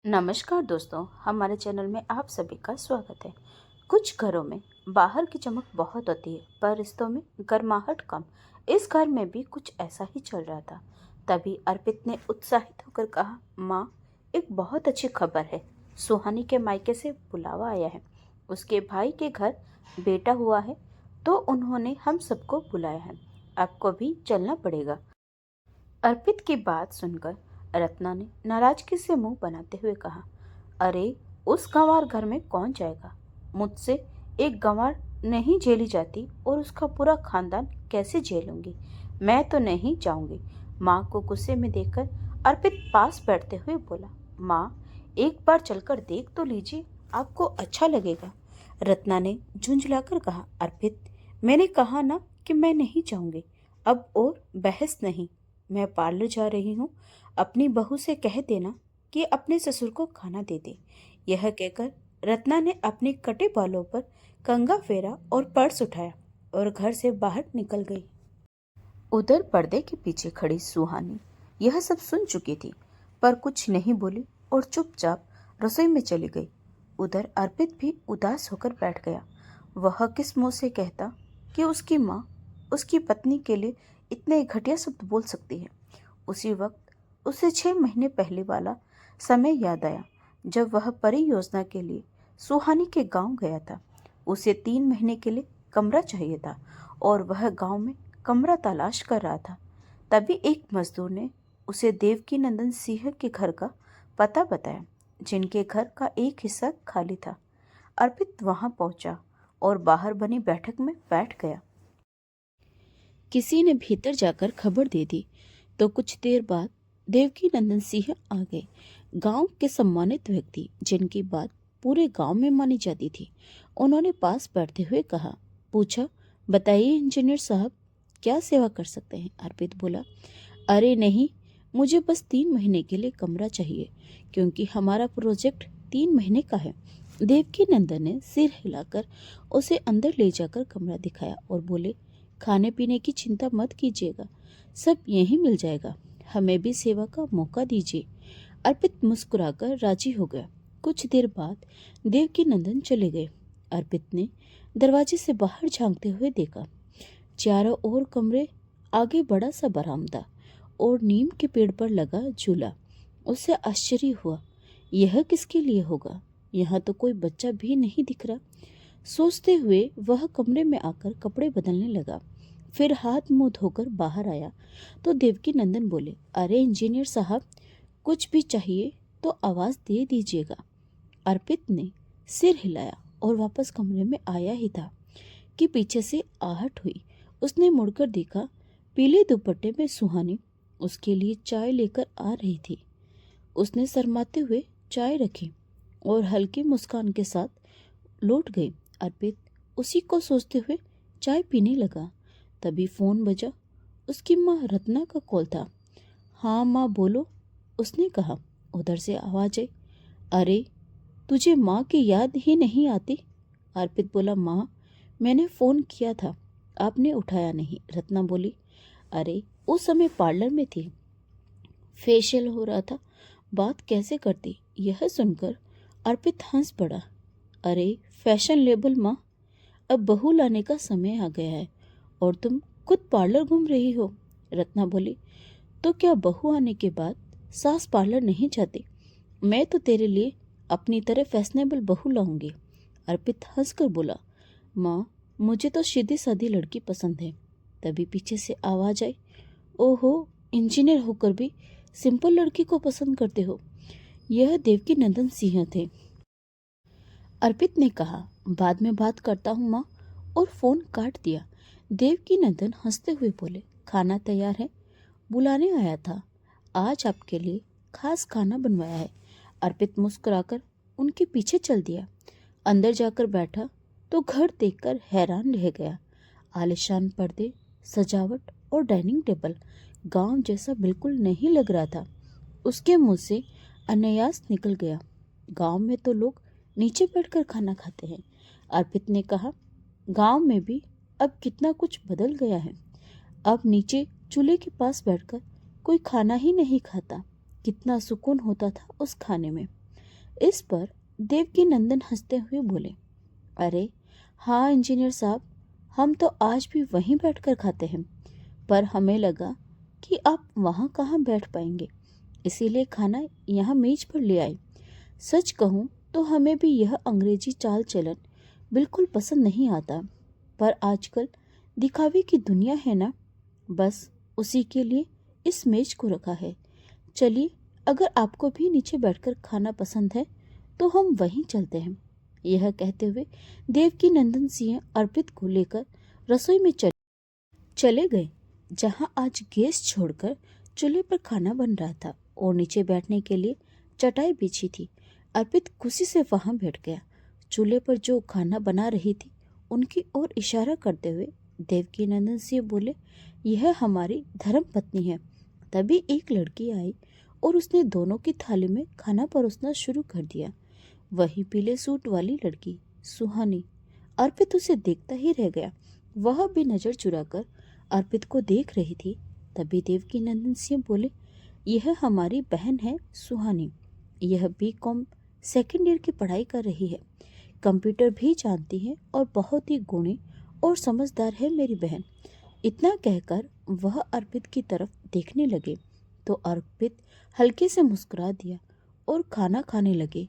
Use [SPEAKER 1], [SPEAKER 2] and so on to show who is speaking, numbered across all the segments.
[SPEAKER 1] नमस्कार दोस्तों, हमारे चैनल में आप सभी का स्वागत है। कुछ घरों में बाहर की चमक बहुत होती है, पर रिश्तों में गर्माहट कम। इस घर में भी कुछ ऐसा ही चल रहा था। तभी अर्पित ने उत्साहित होकर कहा, माँ, एक बहुत अच्छी खबर है। सुहानी के मायके से बुलावा आया है। उसके भाई के घर बेटा हुआ है, तो उन्होंने हम सबको बुलाया है। आपको भी चलना पड़ेगा। अर्पित की बात सुनकर रत्ना ने नाराजगी से मुंह बनाते हुए कहा, अरे, उस गंवार घर में कौन जाएगा? मुझसे एक गंवार नहीं झेली जाती और उसका पूरा खानदान कैसे झेलूंगी? मैं तो नहीं जाऊंगी। माँ को गुस्से में देखकर अर्पित पास बैठते हुए बोला, माँ, एक बार चलकर देख तो लीजिए, आपको अच्छा लगेगा। रत्ना ने झुंझलाकर कहा, अर्पित, मैंने कहा ना कि मैं नहीं जाऊंगी। अब और बहस नहीं। मैं पार्लर जा रही हूँ। अपनी बहू से कह देना कि अपने ससुर को खाना दे दे। यह कहकर रत्ना ने अपने कटे बालों पर कंघा फेरा और पर्स उठाया और घर से बाहर निकल गई। उधर पर्दे के पीछे खड़ी सुहानी यह सब सुन चुकी थी, पर कुछ नहीं बोली और चुपचाप रसोई में चली गई। उधर अर्पित भी उदास होकर बैठ गया। वह किस मुंह से कहता कि उसकी माँ उसकी पत्नी के लिए इतने घटिया शब्द बोल सकती है। उसी वक्त उसे 6 महीने पहले वाला समय याद आया, जब वह परियोजना के लिए सुहानी के गांव गया था। उसे 3 महीने के लिए कमरा चाहिए था और वह गांव में कमरा तलाश कर रहा था। तभी एक मजदूर ने उसे देवकी नंदन सिंह के घर का पता बताया, जिनके घर का एक हिस्सा खाली था। अर्पित वहां पहुंचा और बाहर बनी बैठक में बैठ गया। किसी ने भीतर जाकर खबर दे दी तो कुछ देर बाद देवकी नंदन सिंह आ गए। गांव के सम्मानित व्यक्ति, जिनकी बात पूरे गांव में मानी जाती थी। उन्होंने पास बैठते हुए कहा, पूछा, बताइए इंजीनियर साहब, क्या सेवा कर सकते हैं? अर्पित बोला, अरे नहीं, मुझे बस 3 महीने के लिए कमरा चाहिए, क्योंकि हमारा प्रोजेक्ट 3 महीने का है। देवकी नंदन ने सिर हिलाकर उसे अंदर ले जाकर कमरा दिखाया और बोले, खाने पीने की चिंता मत कीजिएगा, सब यहीं मिल जाएगा। हमें भी सेवा का मौका दीजिए। अर्पित मुस्कुराकर राजी हो गया। कुछ देर बाद देवकी नंदन चले गए। अर्पित ने दरवाजे से बाहर झांकते हुए देखा। चारों ओर कमरे, आगे बड़ा सा बरामदा और नीम के पेड़ पर लगा झूला। उसे आश्चर्य हुआ, यह किसके लिए होगा? यहाँ तो कोई बच्चा भी नहीं दिख रहा। सोचते हुए वह कमरे में आकर कपड़े बदलने लगा। फिर हाथ मुंह धोकर बाहर आया तो देवकी नंदन बोले, अरे इंजीनियर साहब, कुछ भी चाहिए तो आवाज दे दीजिएगा। अर्पित ने सिर हिलाया और वापस कमरे में आया ही था कि पीछे से आहट हुई। उसने मुड़कर देखा, पीले दुपट्टे में सुहानी उसके लिए चाय लेकर आ रही थी। उसने शर्माते हुए चाय रखी और हल्की मुस्कान के साथ लौट गई। अर्पित उसी को सोचते हुए चाय पीने लगा। तभी फोन बजा। उसकी माँ रत्ना का कॉल था। हाँ माँ, बोलो, उसने कहा। उधर से आवाज आई, अरे, तुझे माँ की याद ही नहीं आती? अर्पित बोला, माँ, मैंने फ़ोन किया था, आपने उठाया नहीं। रत्ना बोली, अरे, उस समय पार्लर में थी, फेशियल हो रहा था, बात कैसे करती? यह सुनकर अर्पित हंस पड़ा। अरे फैशन लेबल माँ, अब बहू लाने का समय आ गया है और तुम खुद पार्लर घूम रही हो। रत्ना बोली, तो क्या बहू आने के बाद सास पार्लर नहीं जाती? मैं तो तेरे लिए अपनी तरह फैशनेबल बहू लाऊंगी। अर्पित हंसकर बोला, माँ, मुझे तो सीधी सादी लड़की पसंद है। तभी पीछे से आवाज आई, ओहो, इंजीनियर होकर भी सिंपल लड़की को पसंद करते हो। यह देवकी नंदन सिंह थे। अर्पित ने कहा, बाद में बात करता हूँ माँ, और फोन काट दिया। देवकी नंदन हंसते हुए बोले, खाना तैयार है, बुलाने आया था, आज आपके लिए खास खाना बनवाया है। अर्पित मुस्कुराकर उनके पीछे चल दिया। अंदर जाकर बैठा तो घर देखकर हैरान रह गया। आलीशान पर्दे, सजावट और डाइनिंग टेबल गांव जैसा बिल्कुल नहीं लग रहा था। उसके मुंह से अनायास निकल गया, गांव में तो लोग नीचे बैठकर खाना खाते हैं। अर्पित ने कहा, गांव में भी अब कितना कुछ बदल गया है। अब नीचे चूल्हे के पास बैठकर कोई खाना ही नहीं खाता। कितना सुकून होता था उस खाने में। इस पर देवकी नंदन हंसते हुए बोले, अरे हाँ इंजीनियर साहब, हम तो आज भी वहीं बैठकर खाते हैं, पर हमें लगा कि आप वहाँ कहाँ बैठ पाएंगे, इसीलिए खाना यहाँ मेज पर ले आए। सच कहूँ तो हमें भी यह अंग्रेजी चाल चलन बिल्कुल पसंद नहीं आता, पर आजकल दिखावे की दुनिया है ना, बस उसी के लिए इस मेज को रखा है। चलिए, अगर आपको भी नीचे बैठकर खाना पसंद है तो हम वहीं चलते हैं। यह कहते हुए देवकी नंदन सिंह अर्पित को लेकर रसोई में चले गए, जहां आज गैस छोड़कर चूल्हे पर खाना बन रहा था और नीचे बैठने के लिए चटाई बिछी थी। अर्पित खुशी से वहां बैठ गया। चूल्हे पर जो खाना बना रही थी उनकी ओर इशारा करते हुए देवकी नंदन सिंह बोले, यह हमारी धर्म पत्नी है। तभी एक लड़की आई और उसने दोनों की थाली में खाना परोसना शुरू कर दिया। वही पीले सूट वाली लड़की सुहानी। अर्पित उसे देखता ही रह गया। वह भी नजर चुराकर अर्पित को देख रही थी। तभी देवकी नंदन सिंह बोले, यह हमारी बहन है सुहानी। यह बीकॉम सेकेंड ईयर की पढ़ाई कर रही है, कंप्यूटर भी जानती है और बहुत ही गुणी और समझदार है मेरी बहन। इतना कहकर वह अर्पित की तरफ देखने लगे तो अर्पित हल्के से मुस्कुरा दिया और खाना खाने लगे।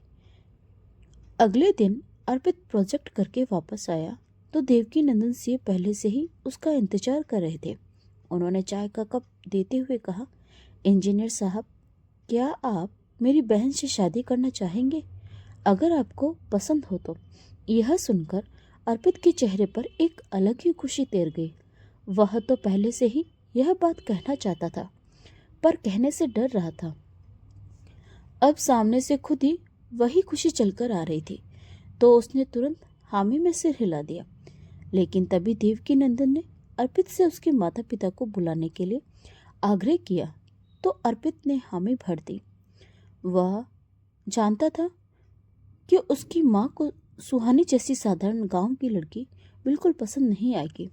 [SPEAKER 1] अगले दिन अर्पित प्रोजेक्ट करके वापस आया तो देवकी नंदन सिंह पहले से ही उसका इंतजार कर रहे थे। उन्होंने चाय का कप देते हुए कहा, इंजीनियर साहब, क्या आप मेरी बहन से शादी करना चाहेंगे? अगर आपको पसंद हो तो। यह सुनकर अर्पित के चेहरे पर एक अलग ही खुशी तैर गई। वह तो पहले से ही यह बात कहना चाहता था, पर कहने से डर रहा था। अब सामने से खुद ही वही खुशी चलकर आ रही थी, तो उसने तुरंत हामी में सिर हिला दिया। लेकिन तभी देवकी नंदन ने अर्पित से उसके माता पिता को बुलाने के लिए आग्रह किया तो अर्पित ने हामी भर दी। वह जानता था कि उसकी माँ को सुहानी जैसी साधारण गांव की लड़की बिल्कुल पसंद नहीं आएगी,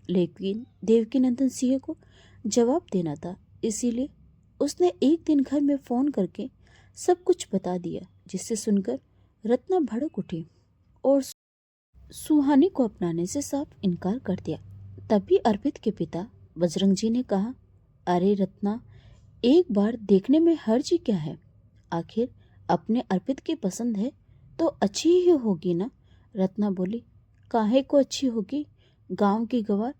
[SPEAKER 1] लेकिन देवकी नंदन सिंह को जवाब देना था, इसीलिए उसने एक दिन घर में फोन करके सब कुछ बता दिया, जिससे सुनकर रत्ना भड़क उठी और सुहानी को अपनाने से साफ इनकार कर दिया। तभी अर्पित के पिता बजरंग जी ने कहा, अरे रत्ना, एक बार देखने में हर्ज क्या है? आखिर अपने अर्पित की पसंद है तो अच्छी ही होगी ना। रत्ना बोली, काहे को अच्छी होगी, गांव की गवार,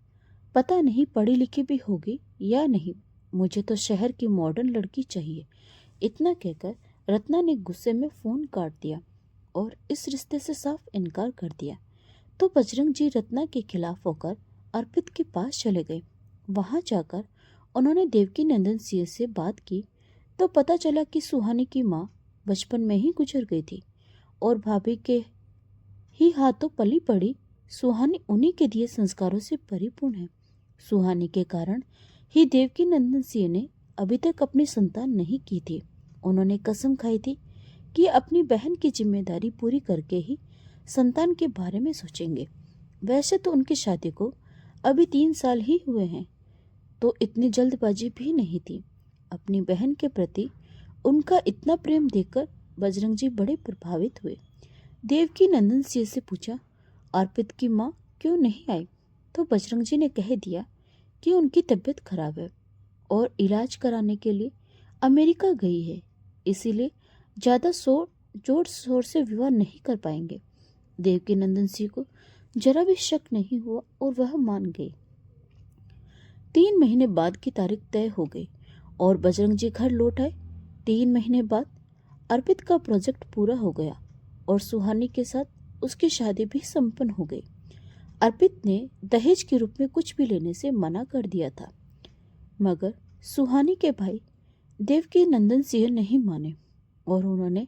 [SPEAKER 1] पता नहीं पढ़ी लिखी भी होगी या नहीं, मुझे तो शहर की मॉडर्न लड़की चाहिए। इतना कहकर रत्ना ने गुस्से में फोन काट दिया और इस रिश्ते से साफ इनकार कर दिया। तो बजरंग जी रत्ना के खिलाफ होकर अर्पित के पास चले गए। वहां जाकर उन्होंने देवकी नंदन सिंह से बात की तो पता चला कि सुहानी की माँ बचपन में ही गुजर गई थी और भाभी के ही हाथों पली पड़ी सुहानी उन्हीं के दिए संस्कारों से परिपूर्ण है। सुहानी के कारण ही देवकी नंदन सिंह ने अभी तक अपनी संतान नहीं की थी। उन्होंने कसम खाई थी कि अपनी बहन की जिम्मेदारी पूरी करके ही संतान के बारे में सोचेंगे। वैसे तो उनकी शादी को अभी 3 साल ही हुए हैं, तो इतनी जल्दबाजी भी नहीं थी। अपनी बहन के प्रति उनका इतना प्रेम देखकर बजरंग जी बड़े प्रभावित हुए। देवकी नंदन सिंह से पूछा, अर्पित की माँ क्यों नहीं आई? तो बजरंग जी ने कह दिया कि उनकी तबीयत खराब है और इलाज कराने के लिए अमेरिका गई है, इसीलिए ज़्यादा जोर शोर से विवाह नहीं कर पाएंगे। देवकी नंदन सिंह को जरा भी शक नहीं हुआ और वह मान गई। 3 महीने बाद की तारीख तय हो गई और बजरंग जी घर लौट आए। 3 महीने बाद अर्पित का प्रोजेक्ट पूरा हो गया और सुहानी के साथ उसकी शादी भी संपन्न हो गई। अर्पित ने दहेज के रूप में कुछ भी लेने से मना कर दिया था, मगर सुहानी के भाई देवकी नंदन सिंह नहीं माने और उन्होंने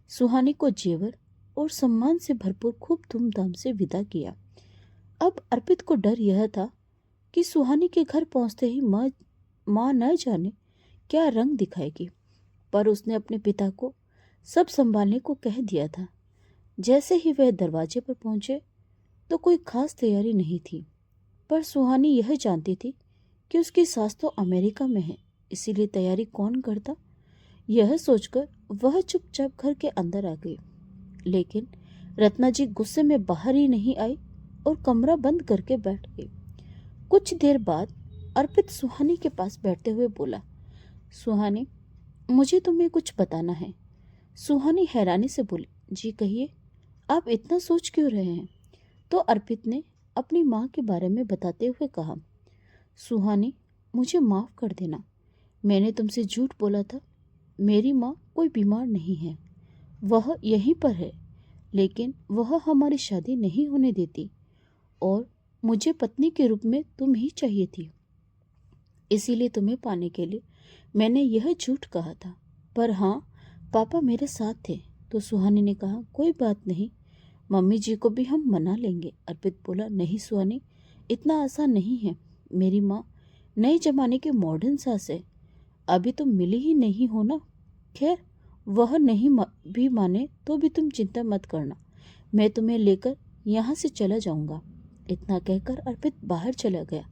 [SPEAKER 1] सुहानी को जेवर और सम्मान से भरपूर खूब धूमधाम से विदा किया। अब अर्पित को डर यह था कि सुहानी के घर पहुंचते ही माँ न जाने क्या रंग दिखाएगी, पर उसने अपने पिता को सब संभालने को कह दिया था। जैसे ही वह दरवाजे पर पहुंचे तो कोई खास तैयारी नहीं थी, पर सुहानी यह जानती थी कि उसकी सास तो अमेरिका में है, इसीलिए तैयारी कौन करता। यह सोचकर वह चुपचाप घर के अंदर आ गई, लेकिन रत्ना जी गुस्से में बाहर ही नहीं आई और कमरा बंद करके बैठ गई। कुछ देर बाद अर्पित सुहानी के पास बैठते हुए बोला, सुहानी, मुझे तुम्हें कुछ बताना है। सुहानी हैरानी से बोली, जी कहिए, आप इतना सोच क्यों रहे हैं? तो अर्पित ने अपनी माँ के बारे में बताते हुए कहा, सुहानी, मुझे माफ़ कर देना, मैंने तुमसे झूठ बोला था। मेरी माँ कोई बीमार नहीं है, वह यहीं पर है, लेकिन वह हमारी शादी नहीं होने देती और मुझे पत्नी के रूप में तुम ही चाहिए थी। इसीलिए तुम्हें पाने के लिए मैंने यह झूठ कहा था। पर हाँ, पापा मेरे साथ थे। तो सुहानी ने कहा, कोई बात नहीं, मम्मी जी को भी हम मना लेंगे। अर्पित बोला, नहीं सुहानी, इतना आसान नहीं है। मेरी माँ नए जमाने की मॉडर्न सास है, अभी तुम मिली ही नहीं हो ना। खैर, वह नहीं भी माने तो भी तुम चिंता मत करना, मैं तुम्हें लेकर यहाँ से चला जाऊँगा। इतना कहकर अर्पित बाहर चला गया।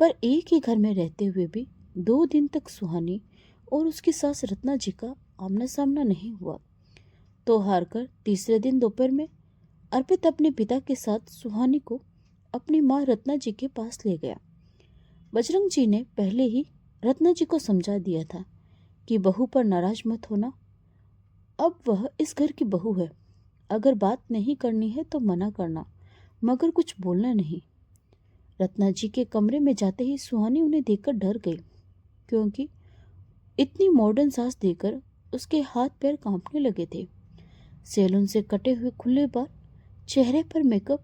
[SPEAKER 1] पर एक ही घर में रहते हुए भी 2 दिन तक सुहानी और उसकी सास रत्ना जी का आमना सामना नहीं हुआ। तो हारकर तीसरे दिन दोपहर में अर्पित अपने पिता के साथ सुहानी को अपनी माँ रत्ना जी के पास ले गया। बजरंग जी ने पहले ही रत्ना जी को समझा दिया था कि बहू पर नाराज मत होना, अब वह इस घर की बहू है, अगर बात नहीं करनी है तो मना करना, मगर कुछ बोलना नहीं। रत्ना जी के कमरे में जाते ही सुहानी उन्हें देखकर डर गई, क्योंकि इतनी मॉडर्न सास देकर उसके हाथ पैर कांपने लगे थे। सैलून से कटे हुए खुले बाल, चेहरे पर मेकअप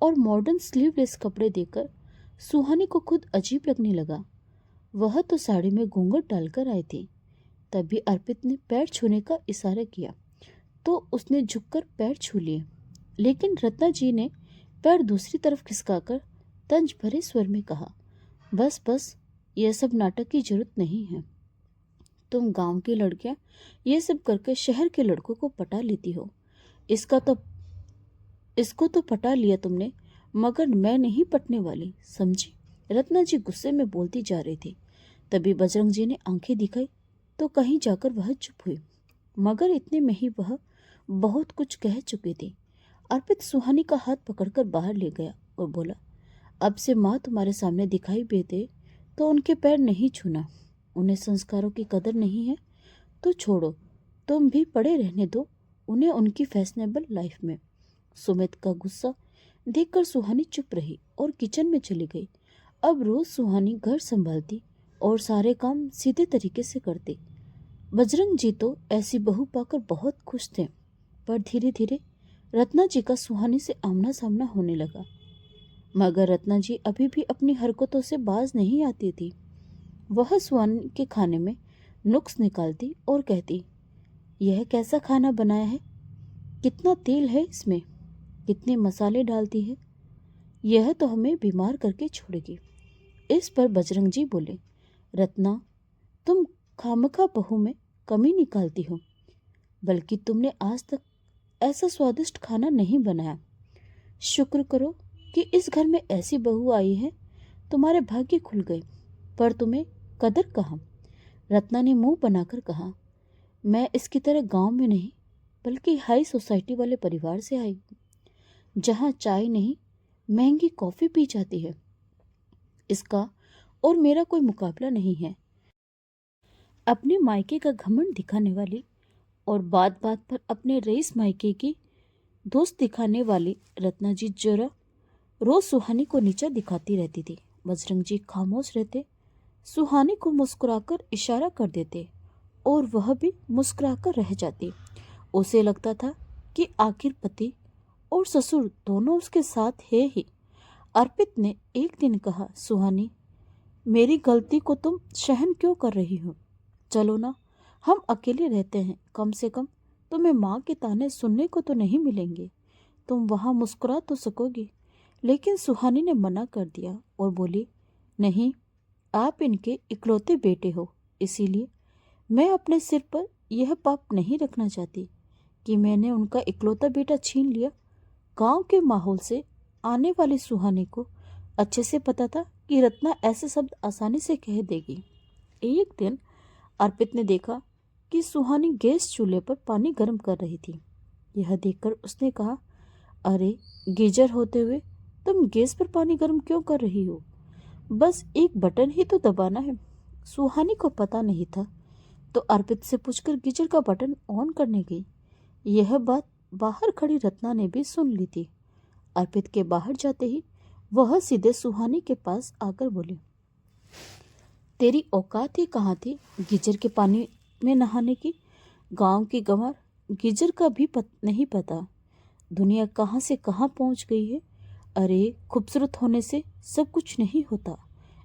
[SPEAKER 1] और मॉडर्न स्लीवलेस कपड़े देखकर सुहानी को खुद अजीब लगने लगा। वह तो साड़ी में घूंघट डालकर आई थी। तभी अर्पित ने पैर छूने का इशारा किया तो उसने झुककर पैर छू लिए, लेकिन रत्ना जी ने पैर दूसरी तरफ खिसकाकर तंज भरे स्वर में कहा, बस बस, यह सब नाटक की जरूरत नहीं है। तुम गांव की लड़कियां ये सब करके शहर के लड़कों को पटा लेती हो। इसको तो पटा लिया तुमने, मगर मैं नहीं पटने वाली, समझी? रत्ना जी गुस्से में बोलती जा रही थी। तभी बजरंग जी ने आंखें दिखाई तो कहीं जाकर वह चुप हुई, मगर इतने में ही वह बहुत कुछ कह चुकी थी। अर्पित सुहानी का हाथ पकड़कर बाहर ले गया और बोला, अब से माँ तुम्हारे सामने दिखाई भी दे तो उनके पैर नहीं छूना। उन्हें संस्कारों की कदर नहीं है तो छोड़ो, तुम भी पड़े रहने दो उन्हें उनकी फैशनेबल लाइफ में। सुमित का गुस्सा देखकर सुहानी चुप रही और किचन में चली गई। अब रोज सुहानी घर संभालती और सारे काम सीधे तरीके से करती। बजरंग जी तो ऐसी बहू पाकर बहुत खुश थे, पर धीरे धीरे रत्ना जी का सुहानी से आमना सामना होने लगा। मगर रत्ना जी अभी भी अपनी हरकतों से बाज नहीं आती थी। वह सुहानी के खाने में नुक्स निकालती और कहती, यह कैसा खाना बनाया है, कितना तेल है इसमें, कितने मसाले डालती है, यह तो हमें बीमार करके छोड़ेगी। इस पर बजरंग जी बोले, रत्ना, तुम खामखा बहू में कमी निकालती हो, बल्कि तुमने आज तक ऐसा स्वादिष्ट खाना नहीं बनाया। शुक्र करो कि इस घर में ऐसी बहू आई है, तुम्हारे भाग्य खुल गए। पर तुम्हें कदर कहाँ? रत्ना ने मुंह बनाकर कहा, मैं इसकी तरह गांव में नहीं बल्कि हाई सोसाइटी वाले परिवार से आई हूँ, जहाँ चाय नहीं महंगी कॉफ़ी पी जाती है। इसका और मेरा कोई मुकाबला नहीं है। अपने मायके का घमंड दिखाने वाली और बात बात पर अपने रईस मायके की दोस्त दिखाने वाली रत्ना जी जरा रोज सुहानी को नीचा दिखाती रहती थी। बजरंग जी खामोश रहते, सुहानी को मुस्कुराकर इशारा कर देते और वह भी मुस्कुराकर रह जाती। उसे लगता था कि आखिर पति और ससुर दोनों उसके साथ है ही। अर्पित ने एक दिन कहा, सुहानी, मेरी गलती को तुम सहन क्यों कर रही हो? चलो ना, हम अकेले रहते हैं, कम से कम तुम्हें माँ के ताने सुनने को तो नहीं मिलेंगे, तुम वहाँ मुस्कुरा तो सकोगी। लेकिन सुहानी ने मना कर दिया और बोली, नहीं, आप इनके इकलौते बेटे हो, इसीलिए मैं अपने सिर पर यह पाप नहीं रखना चाहती कि मैंने उनका इकलौता बेटा छीन लिया। गांव के माहौल से आने वाली सुहानी को अच्छे से पता था कि रत्ना ऐसे शब्द आसानी से कह देगी। एक दिन अर्पित ने देखा कि सुहानी गैस चूल्हे पर पानी गर्म कर रही थी। यह देखकर उसने कहा, अरे, गीजर होते हुए तुम गैस पर पानी गर्म क्यों कर रही हो? बस एक बटन ही तो दबाना है। सुहानी को पता नहीं था, तो अर्पित से पूछकर गीजर का बटन ऑन करने गई। यह बात बाहर खड़ी रत्ना ने भी सुन ली थी। अर्पित के बाहर जाते ही वह सीधे सुहानी के पास आकर बोली, तेरी औकात ही कहाँ थी गीजर के पानी में नहाने की? गांव की गंवार गीजर का भी नहीं पता। दुनिया कहाँ से कहाँ पहुँच गई है। अरे, खूबसूरत होने से सब कुछ नहीं होता,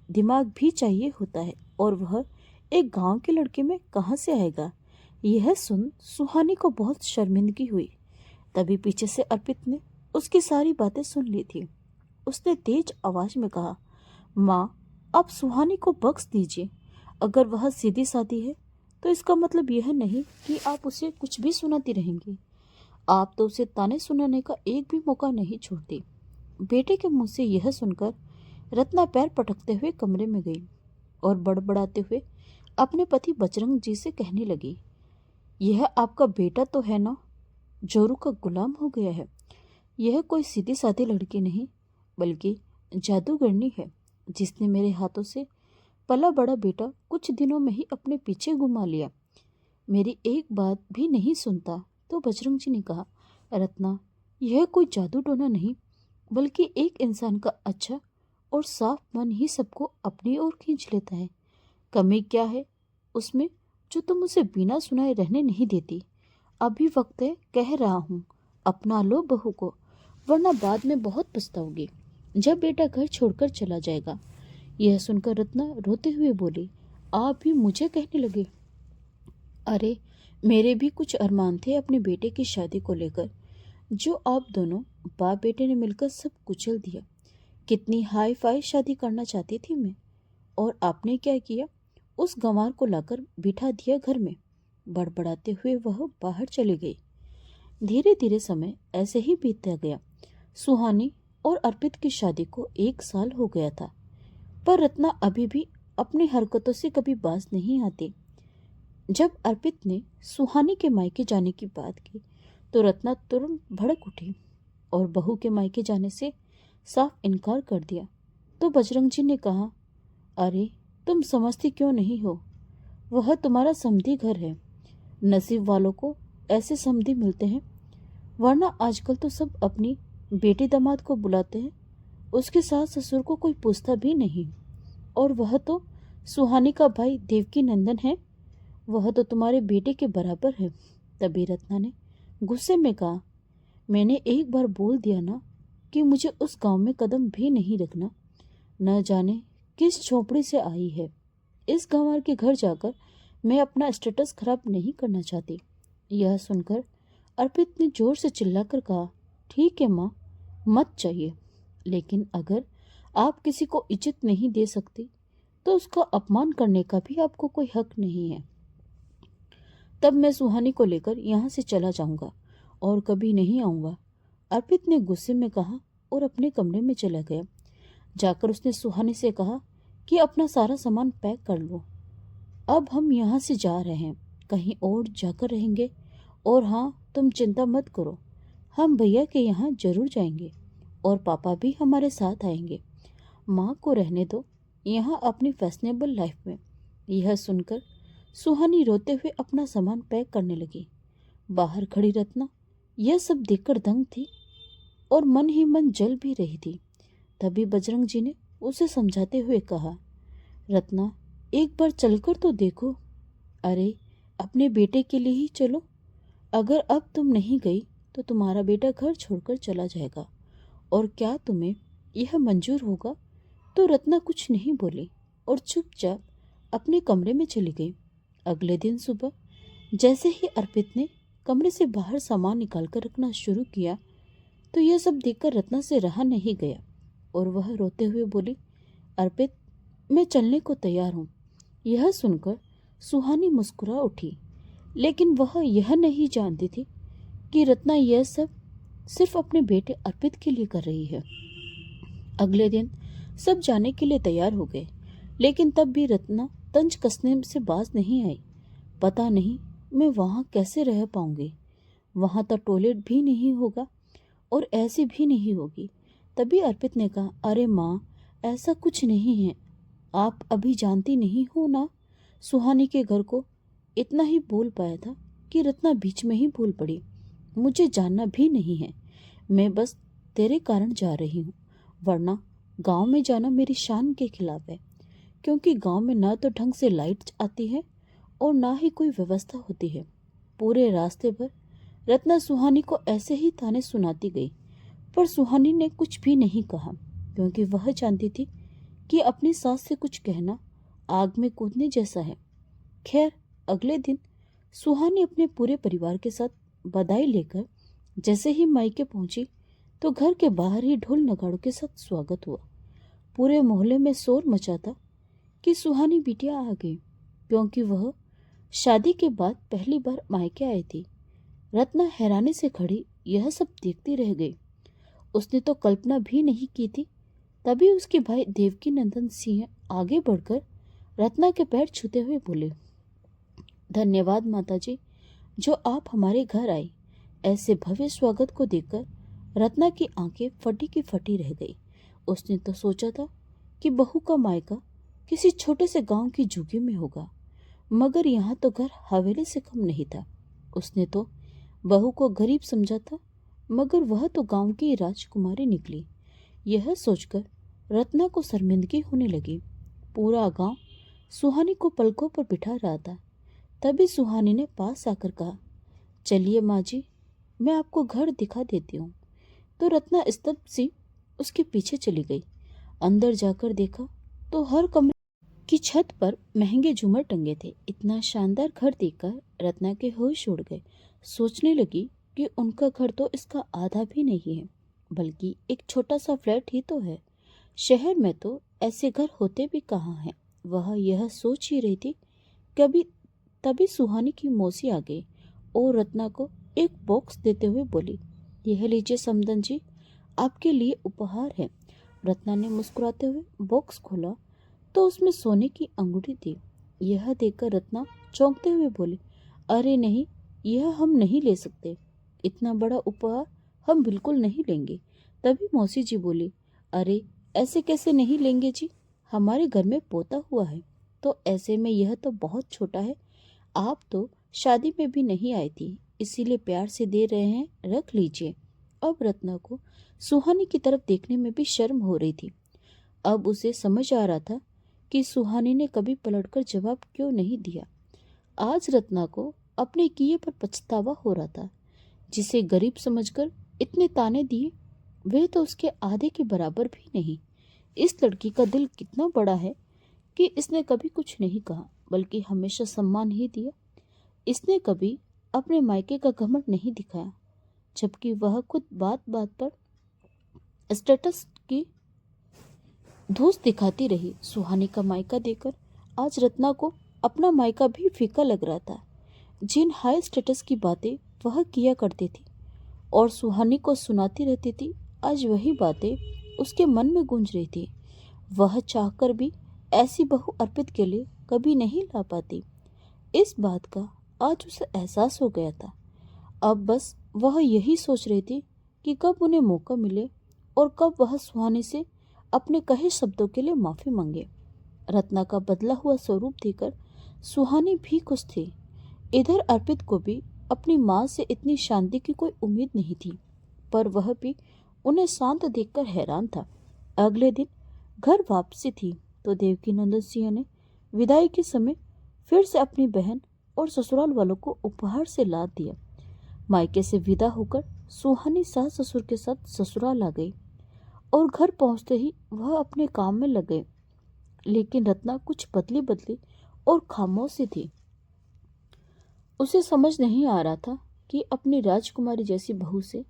[SPEAKER 1] दिमाग भी चाहिए होता है, और वह एक गांव के लड़के में कहाँ से आएगा? यह सुन सुहानी को बहुत शर्मिंदगी हुई। तभी पीछे से अर्पित ने उसकी सारी बातें सुन ली थी। उसने तेज आवाज में कहा, माँ, आप सुहानी को बख्श दीजिए। अगर वह सीधी सादी है तो इसका मतलब यह नहीं कि आप उसे कुछ भी सुनाती रहेंगी। आप तो उसे ताने सुनाने का एक भी मौका नहीं छोड़ती। बेटे के मुंह से यह सुनकर रत्ना पैर पटकते हुए कमरे में गई और बड़बड़ाते हुए अपने पति बजरंग जी से कहने लगी, यह आपका बेटा तो है ना, जोरू का गुलाम हो गया है। यह कोई सीधी सादी लड़की नहीं, बल्कि जादूगरनी है, जिसने मेरे हाथों से पला बड़ा बेटा कुछ दिनों में ही अपने पीछे घुमा लिया। मेरी एक बात भी नहीं सुनता। तो बजरंग जी ने कहा, रत्ना, यह कोई जादू टोना नहीं, बल्कि एक इंसान का अच्छा और साफ मन ही सबको अपनी ओर खींच लेता है। कमी क्या है उसमें जो तुम उसे बिना सुनाए रहने नहीं देती? अभी वक्त है, कह रहा हूँ, अपना लो बहू को, वरना बाद में बहुत पछताओगी जब बेटा घर छोड़कर चला जाएगा। यह सुनकर रत्ना रोते हुए बोली, आप भी मुझे कहने लगे? अरे, मेरे भी कुछ अरमान थे अपने बेटे की शादी को लेकर, जो आप दोनों बाप बेटे ने मिलकर सब कुचल दिया। कितनी हाई फाई शादी करना चाहती थी मैं, और आपने क्या किया? उस गंवार को लाकर बिठा दिया घर में। बड़बड़ाते हुए वह बाहर चली गई। धीरे धीरे समय ऐसे ही बीतता गया। सुहानी और अर्पित की शादी को 1 साल हो गया था, पर रत्ना अभी भी अपनी हरकतों से कभी बाज नहीं आती। जब अर्पित ने सुहानी के मायके जाने की बात की तो रत्ना तुरंत भड़क उठी और बहू के मायके जाने से साफ इनकार कर दिया। तो बजरंग जी ने कहा, अरे, तुम समझती क्यों नहीं हो? वह तुम्हारा समधी घर है। नसीब वालों को ऐसे समधी मिलते हैं, वरना आजकल तो सब अपनी बेटी दामाद को बुलाते हैं, उसके सास ससुर को कोई पूछता भी नहीं। और वह तो सुहानी का भाई देवकी नंदन है, वह तो तुम्हारे बेटे के बराबर है। तभी रत्ना ने गुस्से में कहा, मैंने एक बार बोल दिया ना कि मुझे उस गांव में कदम भी नहीं रखना। न जाने किस झोपड़ी से आई है। इस गंवार के घर जाकर मैं अपना स्टेटस खराब नहीं करना चाहती। यह सुनकर अर्पित ने जोर से चिल्लाकर कहा, ठीक है माँ, मत चाहिए, लेकिन अगर आप किसी को इज्जत नहीं दे सकती तो उसका अपमान करने का भी आपको कोई हक नहीं है। तब मैं सुहानी को लेकर यहाँ से चला जाऊंगा और कभी नहीं आऊंगा। अर्पित ने गुस्से में कहा और अपने कमरे में चला गया। जाकर उसने सुहानी से कहा कि अपना सारा सामान पैक कर लो, अब हम यहाँ से जा रहे हैं, कहीं और जाकर रहेंगे। और हाँ, तुम चिंता मत करो, हम भैया के यहाँ जरूर जाएंगे और पापा भी हमारे साथ आएंगे। माँ को रहने दो यहाँ अपनी फैशनेबल लाइफ में। यह सुनकर सुहानी रोते हुए अपना सामान पैक करने लगी। बाहर खड़ी रत्ना यह सब देखकर दंग थी और मन ही मन जल भी रही थी। तभी बजरंग जी ने उसे समझाते हुए कहा, रत्ना, एक बार चलकर तो देखो। अरे, अपने बेटे के लिए ही चलो। अगर अब तुम नहीं गई तो तुम्हारा बेटा घर छोड़कर चला जाएगा, और क्या तुम्हें यह मंजूर होगा? तो रत्ना कुछ नहीं बोली और चुपचाप अपने कमरे में चली गई। अगले दिन सुबह जैसे ही अर्पित ने कमरे से बाहर सामान निकालकर रखना शुरू किया तो यह सब देखकर रत्ना से रहा नहीं गया और वह रोते हुए बोली, अर्पित, मैं चलने को तैयार हूँ। यह सुनकर सुहानी मुस्कुरा उठी, लेकिन वह यह नहीं जानती थी कि रत्ना यह सब सिर्फ अपने बेटे अर्पित के लिए कर रही है। अगले दिन सब जाने के लिए तैयार हो गए, लेकिन तब भी रत्ना तंज कसने से बाज नहीं आई। पता नहीं मैं वहाँ कैसे रह पाऊंगी? वहाँ तो टॉयलेट भी नहीं होगा और ऐसी भी नहीं होगी। तभी अर्पित ने कहा, अरे माँ, ऐसा कुछ नहीं है। आप अभी जानती नहीं हो ना सुहानी के घर को। इतना ही बोल पाया था कि रत्ना बीच में ही बोल पड़ी, मुझे जानना भी नहीं है। मैं बस तेरे कारण जा रही हूँ, वरना गांव में जाना मेरी शान के खिलाफ है। क्योंकि गांव में ना तो ढंग से लाइट आती है और ना ही कोई व्यवस्था होती है। पूरे रास्ते भर रत्ना सुहानी को ऐसे ही ताने सुनाती गई, पर सुहानी ने कुछ भी नहीं कहा, क्योंकि वह जानती थी कि अपनी सास से कुछ कहना आग में कूदने जैसा है। खैर, अगले दिन सुहानी अपने पूरे परिवार के साथ बधाई लेकर जैसे ही मायके पहुंची, तो घर के बाहर ही ढोल नगाड़ों के साथ स्वागत हुआ। पूरे मोहल्ले में शोर मचा था कि सुहानी बिटिया आ गई, क्योंकि वह शादी के बाद पहली बार मायके आई थी। रत्ना हैरानी से खड़ी यह सब देखती रह गई। उसने तो कल्पना भी नहीं की थी। तभी उसके भाई देवकी नंदन सिंह आगे बढ़कर रत्ना के पैर छूते हुए बोले, धन्यवाद माताजी, जो आप हमारे घर आई। ऐसे भव्य स्वागत को देखकर रत्ना की आंखें फटी की फटी रह गई। उसने तो सोचा था कि बहू का मायका किसी छोटे से गांव की झुग्गी में होगा, मगर यहाँ तो घर हवेली से कम नहीं था। उसने तो बहू को गरीब समझा था, मगर वह तो गांव की राजकुमारी निकली। यह सोचकर रत्ना को शर्मिंदगी होने लगी। पूरा गांव सुहानी को पलकों पर बिठा रहा था। तभी सुहानी ने पास आकर कहा, चलिए माँ जी, मैं आपको घर दिखा देती हूँ। तो रत्ना स्तब्ध सी उसके पीछे चली गई। अंदर जाकर देखा तो हर कमरे की छत पर महंगे झूमर टंगे थे। इतना शानदार घर देखकर रत्ना के होश उड़ गए। सोचने लगी कि उनका घर तो इसका आधा भी नहीं है, बल्कि एक छोटा सा फ्लैट ही तो है। शहर में तो ऐसे घर होते भी कहाँ हैं। वह यह सोच ही रही थी, कभी तभी सुहानी की मौसी आ गई और रत्ना को एक बॉक्स देते हुए बोली, यह लीजिए समदन जी, आपके लिए उपहार है। रत्ना ने मुस्कुराते हुए बॉक्स खोला तो उसमें सोने की अंगूठी थी। यह देखकर रत्ना चौंकते हुए बोली, अरे नहीं, यह हम नहीं ले सकते। इतना बड़ा उपहार हम बिल्कुल नहीं लेंगे। तभी मौसी जी बोली, अरे ऐसे कैसे नहीं लेंगे जी, हमारे घर में पोता हुआ है, तो ऐसे में यह तो बहुत छोटा है। आप तो शादी में भी नहीं आई थी, इसीलिए प्यार से दे रहे हैं, रख लीजिए। अब रत्ना को सुहानी की तरफ देखने में भी शर्म हो रही थी। अब उसे समझ आ रहा था कि सुहानी ने कभी पलटकर जवाब क्यों नहीं दिया। आज रत्ना को अपने किए पर पछतावा हो रहा था। जिसे गरीब समझकर इतने ताने दिए, वे तो उसके आधे के बराबर भी नहीं। इस लड़की का दिल कितना बड़ा है कि इसने कभी कुछ नहीं कहा, बल्कि हमेशा सम्मान ही दिया। इसने कभी अपने मायके का घमंड नहीं दिखाया, जबकि वह खुद बात बात पर स्टेटस की धूस दिखाती रही। सुहानी का मायका देखकर आज रत्ना को अपना मायका भी फीका लग रहा था। जिन हाई स्टेटस की बातें वह किया करती थी और सुहानी को सुनाती रहती थी, आज वही बातें उसके मन में गूंज रही थी। वह चाहकर भी ऐसी बहू अर्पित के लिए कभी नहीं ला पाती। इस बात का आज उसे एहसास हो गया था। अब बस वह यही सोच रही थी कि कब उन्हें मौका मिले और कब वह सुहानी से अपने कहे शब्दों के लिए माफी मांगे। रत्ना का बदला हुआ स्वरूप देखकर सुहानी भी खुश थी। इधर अर्पित को भी अपनी माँ से इतनी शांति की कोई उम्मीद नहीं थी, पर वह भी उन्हें शांत देखकर हैरान था। अगले दिन घर वापसी थी तो देवकी नंदन सिंह ने विदाई के समय फिर से अपनी बहन और ससुराल वालों को उपहार से लाद दिया। मायके से विदा होकर सुहानी सास ससुर के साथ ससुराल आ गई और घर पहुंचते ही वह अपने काम में लग गए। लेकिन रत्ना कुछ बदली बदली और खामोश सी थी। उसे समझ नहीं आ रहा था कि अपनी राजकुमारी जैसी बहू से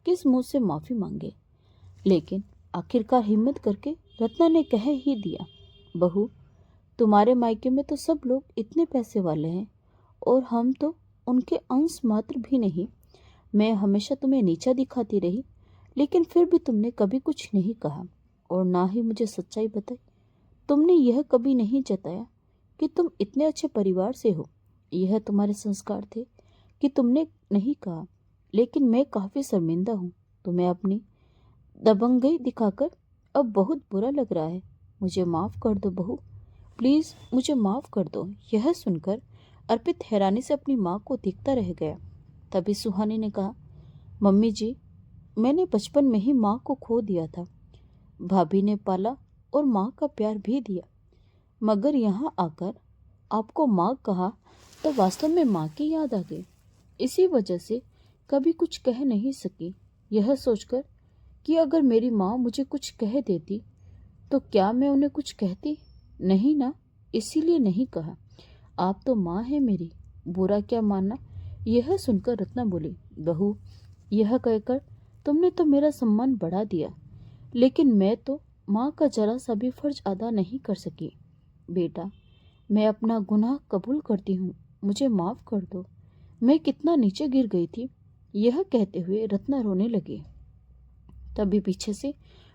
[SPEAKER 1] किस मुंह से माफी मांगे। लेकिन आखिरकार हिम्मत करके रत्ना ने कह ही दिया, बहू, तुम्हारे मायके में तो सब लोग इतने पैसे वाले हैं और हम तो उनके अंश मात्र भी नहीं। मैं हमेशा तुम्हें नीचा दिखाती रही, लेकिन फिर भी तुमने कभी कुछ नहीं कहा और ना ही मुझे सच्चाई बताई। तुमने यह कभी नहीं जताया कि तुम इतने अच्छे परिवार से हो यह तुम्हारे संस्कार थे कि तुमने नहीं कहा, लेकिन मैं काफ़ी शर्मिंदा हूँ। तुम्हें अपनी दबंगई दिखाकर अब बहुत बुरा लग रहा है। मुझे माफ़ कर दो बहू, प्लीज़ मुझे माफ़ कर दो। यह सुनकर अर्पित हैरानी से अपनी माँ को देखता रह गया। तभी सुहानी ने कहा, मम्मी जी, मैंने बचपन में ही माँ को खो दिया था। भाभी ने पाला और माँ का प्यार भी दिया, मगर यहाँ आकर आपको माँ कहा तो वास्तव में माँ की याद आ गई। इसी वजह से कभी कुछ कह नहीं सकी। यह सोचकर कि अगर मेरी माँ मुझे कुछ कह देती तो क्या मैं उन्हें कुछ कहती? नहीं ना, इसीलिए नहीं कहा। आप तो माँ है मेरी, बुरा क्या मानना। यह सुनकर रत्ना बोली, बहू, यह कहकर तुमने तो मेरा सम्मान बढ़ा दिया, लेकिन मैं तो माँ का जरा सा भी फर्ज अदा नहीं कर सकी। बेटा, मैं अपना गुनाह कबूल करती हूँ, मुझे माफ़ कर दो। मैं कितना नीचे गिर गई थी। यह कहते हुए रत्ना रोने लगी। तभी पीछे से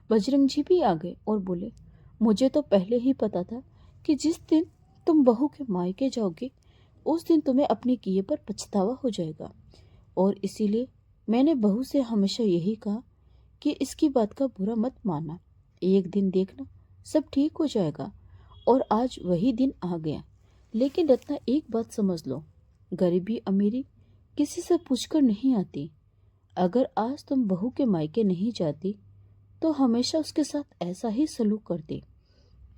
[SPEAKER 1] बजरंग जी भी आ गए और बोले, मुझे तो पहले ही पता था कि जिस दिन तुम बहू के मायके जाओगे उस दिन तुम्हें अपने किए पर पछतावा हो जाएगा, और इसीलिए मैंने बहू से हमेशा यही कहा कि इसकी बात का बुरा मत मानना। एक दिन देखना सब ठीक हो जाएगा, और आज वही दिन आ गया। लेकिन रत्ना, एक बात समझ लो, गरीबी अमीरी किसी से पूछकर नहीं आती। अगर आज तुम बहू के मायके नहीं जाती तो हमेशा उसके साथ ऐसा ही सलूक करती।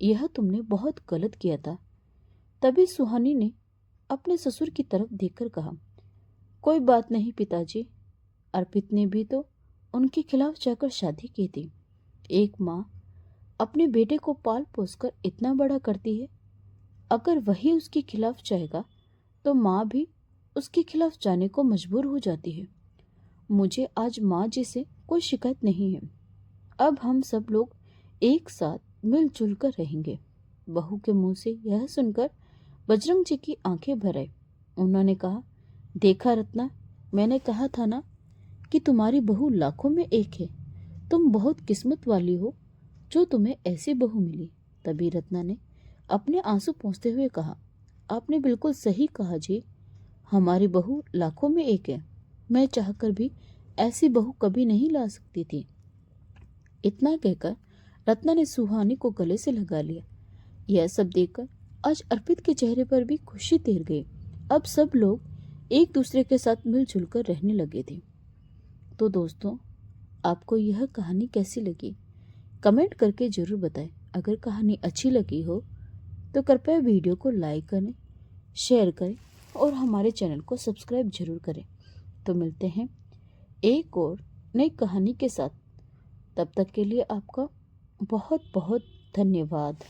[SPEAKER 1] यह तुमने बहुत गलत किया था। तभी सुहानी ने अपने ससुर की तरफ देखकर कहा, कोई बात नहीं पिताजी, अर्पित ने भी तो उनके खिलाफ जाकर शादी की थी। एक माँ अपने बेटे को पाल पोसकर इतना बड़ा करती है, अगर वही उसके खिलाफ जाएगा तो माँ भी उसके खिलाफ जाने को मजबूर हो जाती है। मुझे आज माँ जी से कोई शिकायत नहीं है। अब हम सब लोग एक साथ मिलजुल कर रहेंगे। बहू के मुंह से यह सुनकर बजरंग जी की आंखें भर आई। उन्होंने कहा, देखा रत्ना, मैंने कहा था ना कि तुम्हारी बहू लाखों में एक है। तुम बहुत किस्मत वाली हो जो तुम्हें ऐसी बहू मिली। तभी रत्ना ने अपने आंसू पोंछते हुए कहा, आपने बिल्कुल सही कहा जी, हमारी बहू लाखों में एक है। मैं चाहकर भी ऐसी बहू कभी नहीं ला सकती थी। इतना कहकर रत्ना ने सुहानी को गले से लगा लिया। यह सब देखकर आज अर्पित के चेहरे पर भी खुशी तैर गई। अब सब लोग एक दूसरे के साथ मिलजुल कर रहने लगे थे। तो दोस्तों, आपको यह कहानी कैसी लगी? कमेंट करके जरूर बताएं। अगर कहानी अच्छी लगी हो तो कृपया वीडियो को लाइक करें, शेयर करें और हमारे चैनल को सब्सक्राइब जरूर करें। तो मिलते हैं एक और नई कहानी के साथ। तब तक के लिए आपका बहुत बहुत धन्यवाद।